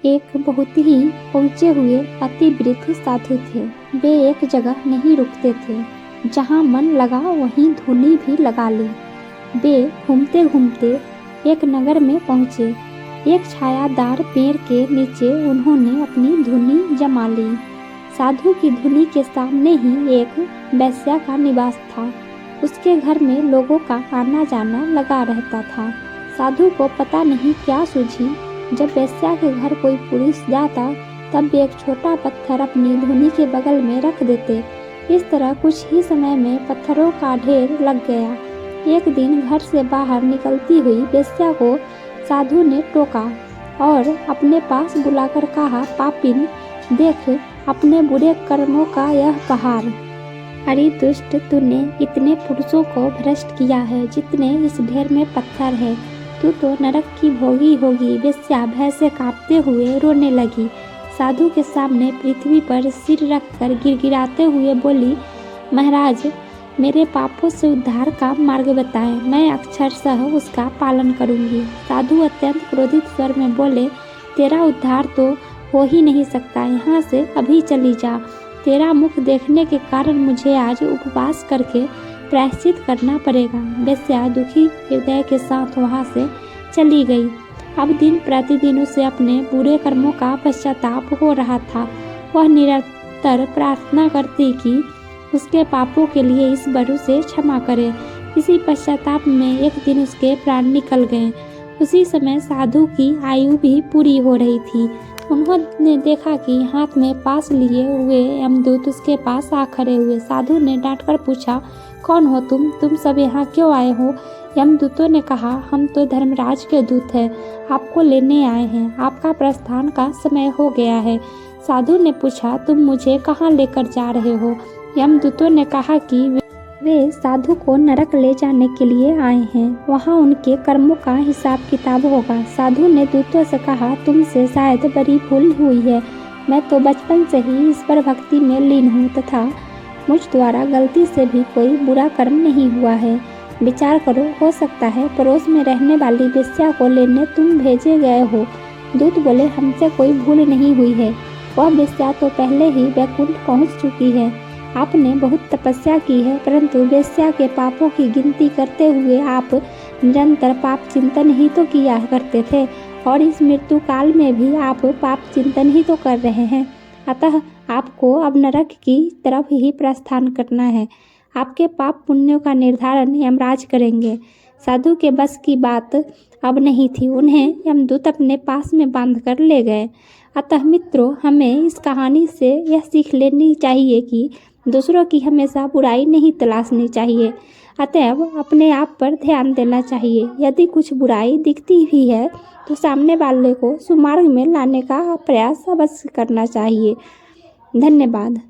एक बहुत ही पहुँचे हुए अति वृद्ध साधु थे। वे एक जगह नहीं रुकते थे, जहाँ मन लगा वहीं धुनी भी लगा ली। वे घूमते घूमते एक नगर में पहुँचे। एक छायादार पेड़ के नीचे उन्होंने अपनी धुनी जमा ली। साधु की धुनी के सामने ही एक वेश्या का निवास था। उसके घर में लोगों का आना जाना लगा रहता था। साधु को पता नहीं क्या सूझी, जब वेश्या के घर कोई पुरुष जाता तब वे एक छोटा पत्थर अपनी धुनी के बगल में रख देते। इस तरह कुछ ही समय में पत्थरों का ढेर लग गया। एक दिन घर से बाहर निकलती हुई वेश्या को साधु ने टोका और अपने पास बुलाकर कहा, पापिन, देख अपने बुरे कर्मों का यह पहाड़। अरे दुष्ट, तूने इतने पुरुषों को भ्रष्ट किया है जितने इस ढेर में पत्थर है। तू तो नरक की भोगी होगी। वेश्या भय से कांपते हुए रोने लगी। साधु के सामने पृथ्वी पर सिर रखकर गिड़गिड़ाते हुए बोली, महाराज, मेरे पापों से उद्धार का मार्ग बताएं, मैं अक्षरशः उसका पालन करूंगी। साधु अत्यंत क्रोधित स्वर में बोले, तेरा उद्धार तो हो ही नहीं सकता, यहाँ से अभी चली जा। तेरा मुख देखने के कारण मुझे आज उपवास करके प्रायश्चित करना पड़ेगा। वेश्या दुखी हृदय के साथ वहाँ से चली गई। अब दिन प्रतिदिन उसे अपने बुरे कर्मों का पश्चाताप हो रहा था। वह निरंतर प्रार्थना करती कि उसके पापों के लिए ईश्वर उसे क्षमा करे। इसी पश्चाताप में एक दिन उसके प्राण निकल गए। उसी समय साधु की आयु भी पूरी हो रही थी। उन्होंने देखा कि हाथ में पास लिए हुए यमदूत उसके पास आ खड़े हुए। साधु ने डांटकर पूछा, कौन हो तुम सब यहाँ क्यों आए हो? यमदूतों ने कहा, हम तो धर्मराज के दूत हैं, आपको लेने आए हैं। आपका प्रस्थान का समय हो गया है। साधु ने पूछा, तुम मुझे कहाँ लेकर जा रहे हो? यमदूतों ने कहा कि वे साधु को नरक ले जाने के लिए आए हैं, वहाँ उनके कर्मों का हिसाब किताब होगा। साधु ने दूतों से कहा, तुमसे शायद बड़ी भूल हुई है। मैं तो बचपन से ही ईश्वर भक्ति में लीन हूँ तथा मुझ द्वारा गलती से भी कोई बुरा कर्म नहीं हुआ है। विचार करो, हो सकता है पड़ोस में रहने वाली वेश्या को लेने तुम भेजे गए हो। दूत बोले, हमसे कोई भूल नहीं हुई है, वह वेश्या तो पहले ही वैकुंठ पहुँच चुकी है। आपने बहुत तपस्या की है, परंतु वेश्या के पापों की गिनती करते हुए आप निरंतर पाप चिंतन ही तो किया करते थे और इस मृत्यु काल में भी आप पाप चिंतन ही तो कर रहे हैं। अतः आपको अब नरक की तरफ ही प्रस्थान करना है। आपके पाप पुण्यों का निर्धारण यमराज करेंगे। साधु के बस की बात अब नहीं थी। उन्हें यमदूत अपने पास में बांध कर ले गए। अतः मित्रों, हमें इस कहानी से यह सीख लेनी चाहिए कि दूसरों की हमेशा बुराई नहीं तलाशनी चाहिए, अतएव अपने आप पर ध्यान देना चाहिए। यदि कुछ बुराई दिखती भी है तो सामने वाले को सुमार्ग में लाने का प्रयास अवश्य करना चाहिए। धन्यवाद।